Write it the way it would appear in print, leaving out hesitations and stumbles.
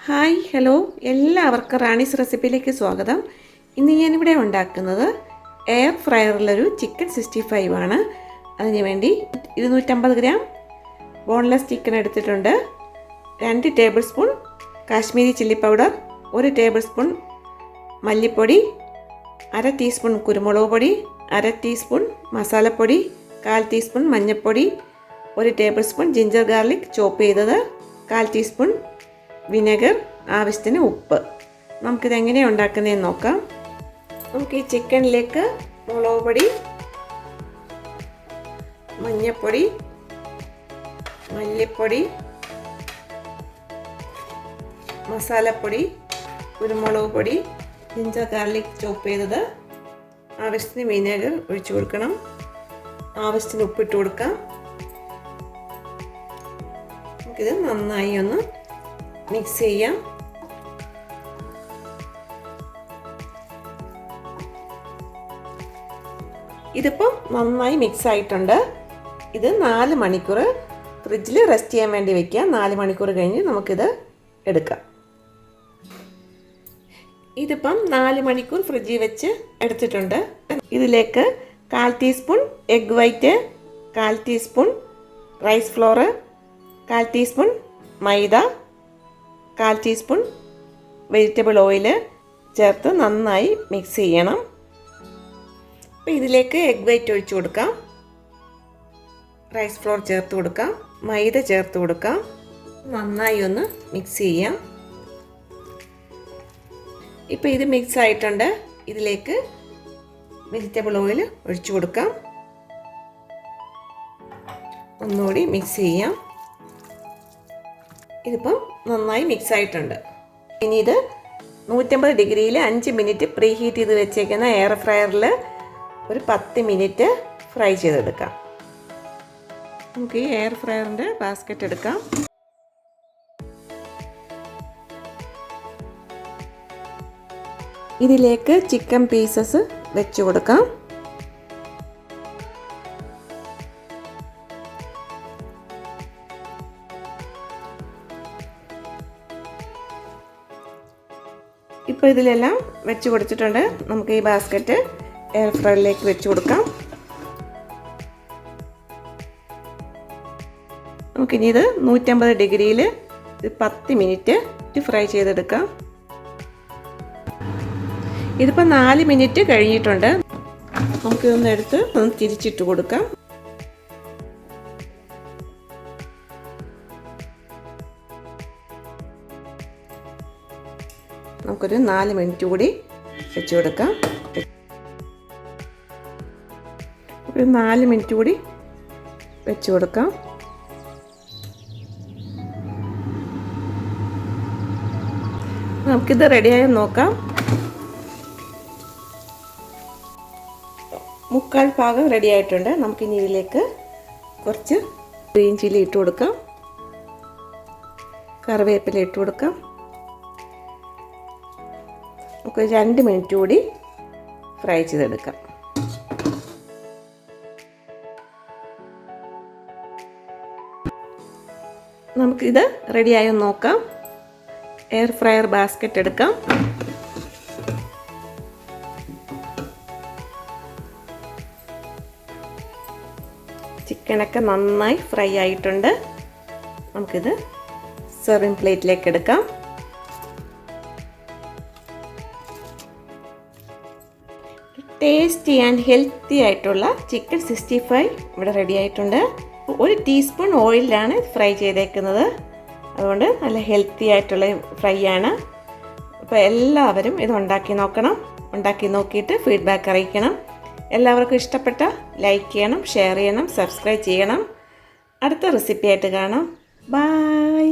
Hi hello എല്ലാവർക്കും റാണീസ് റെസിപ്പിയിലേക്ക് സ്വാഗതം. ഇന്ന് ഞാനിവിടെ ഉണ്ടാക്കുന്നത് എയർ ഫ്രയറിലൊരു ചിക്കൻ 65 ആണ്. അതിന് വേണ്ടി 250 ഗ്രാം ബോൺലെസ് ചിക്കൻ എടുത്തിട്ടുണ്ട്. 2 table spoon Kashmiri chilli powder, 1 table spoon മല്ലിപ്പൊടി, 1/2 ടീസ്പൂൺ കുരുമുളക് പൊടി, 1/2 ടീസ്പൂൺ മസാലപ്പൊടി, 1/4 ടീസ്പൂൺ മഞ്ഞൾപ്പൊടി, 1 ടേബിൾ സ്പൂൺ ജിഞ്ചർ ഗാർലിക് ചോപ്പ് ചെയ്തത്, 1/4 ടീസ്പൂൺ വിനെഗർ, ആവശ്യത്തിന് ഉപ്പ്. നമുക്കിതെങ്ങനെയാണ് ഉണ്ടാക്കുന്നതെന്ന് നോക്കാം. നമുക്ക് ഈ ചിക്കനിലേക്ക് മുളക് പൊടി, മഞ്ഞൾപ്പൊടി, മല്ലിപ്പൊടി, മസാലപ്പൊടി, കുരുമുളക് പൊടി, ജിഞ്ചർ ഗാർലിക് ചോപ്പ് ചെയ്തത്, ആവശ്യത്തിന് വിനെഗർ ഒഴിച്ചു കൊടുക്കണം, ആവശ്യത്തിന് ഉപ്പിട്ട് കൊടുക്കാം. നമുക്കിത് നന്നായി ഒന്ന് മിക്സ് ചെയ്യാം. ഇതിപ്പോൾ നന്നായി മിക്സ് ആയിട്ടുണ്ട്. ഇത് 4 മണിക്കൂർ ഫ്രിഡ്ജിൽ റെസ്റ്റ് ചെയ്യാൻ വേണ്ടി വെക്കാം. 4 മണിക്കൂർ കഴിഞ്ഞ് നമുക്കിത് എടുക്കാം. ഇതിപ്പം 4 മണിക്കൂർ ഫ്രിഡ്ജിൽ വെച്ച് എടുത്തിട്ടുണ്ട്. ഇതിലേക്ക് 1/4 teaspoon egg white, 1/4 teaspoon rice flour, 1/4 teaspoon maida, 1/4 teaspoon vegetable oil ചേർത്ത് നന്നായി മിക്സ് ചെയ്യണം. അപ്പോൾ ഇതിലേക്ക് എഗ് വൈറ്റ് ഒഴിച്ചു കൊടുക്കാം, റൈസ് ഫ്ലോർ ചേർത്ത് കൊടുക്കാം, മൈദ ചേർത്ത് കൊടുക്കാം. നന്നായി ഒന്ന് മിക്സ് ചെയ്യാം. ഇപ്പോൾ ഇത് മിക്സ് ആയിട്ടുണ്ട്. ഇതിലേക്ക് വെജിറ്റബിൾ ഓയിൽ ഒഴിച്ചു കൊടുക്കാം. ഒന്നുകൂടി മിക്സ് ചെയ്യാം. ഇതിപ്പം നന്നായി മിക്സ് ആയിട്ടുണ്ട്. ഇനി ഇത് 150 ഡിഗ്രിയിൽ 5 മിനിറ്റ് പ്രീ ഹീറ്റ് ചെയ്ത് വെച്ചേക്കുന്ന എയർ ഫ്രയറിൽ ഒരു 10 മിനിറ്റ് ഫ്രൈ ചെയ്തെടുക്കാം. നമുക്ക് ഈ എയർ ഫ്രയറിൻ്റെ ബാസ്ക്കറ്റ് എടുക്കാം. ഇതിലേക്ക് ചിക്കൻ പീസസ് വെച്ച് കൊടുക്കാം. ഇപ്പോൾ ഇതിലെല്ലാം വെച്ച് കൊടുത്തിട്ടുണ്ട്. നമുക്ക് ഈ ബാസ്ക്കറ്റ് എയർ ഫ്രയറിലേക്ക് വെച്ച് കൊടുക്കാം. നമുക്കിനി ഇത് 150 ഡിഗ്രിയിൽ 10 മിനിറ്റ് ഫ്രൈ ചെയ്തെടുക്കാം. ഇതിപ്പോൾ 4 മിനിറ്റ് കഴിഞ്ഞിട്ടുണ്ട്. നമുക്കിതൊന്ന് എടുത്ത് ഒന്ന് തിരിച്ചിട്ട് കൊടുക്കാം. നമുക്കൊരു 4 മിനിറ്റ് കൂടി വെച്ച് കൊടുക്കാം. ഒരു 4 മിനിറ്റ് കൂടി വെച്ച് കൊടുക്കാം. നമുക്കിത് റെഡിയായി നോക്കാം. 1/4 ഭാഗം റെഡി ആയിട്ടുണ്ട്. നമുക്കിനി ഇതിലേക്ക് കുറച്ച് ഗ്രീൻ ചില്ലി ഇട്ട് കൊടുക്കാം, കറിവേപ്പില ഇട്ട് കൊടുക്കാം. നമുക്ക് 2 മിനിറ്റ് കൂടി ഫ്രൈ ചെയ്തെടുക്കാം. നമുക്കിത് റെഡിയായി നോക്കാം. എയർ ഫ്രയർ ബാസ്ക്കറ്റ് എടുക്കാം. ചിക്കനൊക്കെ നന്നായി ഫ്രൈ ആയിട്ടുണ്ട്. നമുക്കിത് സെർവിങ് പ്ലേറ്റിലേക്ക് എടുക്കാം. ടേസ്റ്റി ആൻഡ് ഹെൽത്തി ആയിട്ടുള്ള ചിക്കൻ 65 ഇവിടെ റെഡി ആയിട്ടുണ്ട്. 1 ടീസ്പൂൺ ഓയിലാണ് ഫ്രൈ ചെയ്തേക്കുന്നത്. അതുകൊണ്ട് നല്ല ഹെൽത്തി ആയിട്ടുള്ള ഫ്രൈ ആണ്. അപ്പോൾ എല്ലാവരും ഇത് ഉണ്ടാക്കി നോക്കണം. ഉണ്ടാക്കി നോക്കിയിട്ട് ഫീഡ്ബാക്ക് അറിയിക്കണം. എല്ലാവർക്കും ഇഷ്ടപ്പെട്ട ലൈക്ക് ചെയ്യണം, ഷെയർ ചെയ്യണം, സബ്സ്ക്രൈബ് ചെയ്യണം. അടുത്ത റെസിപ്പി ആയിട്ട് കാണാം. ബൈ.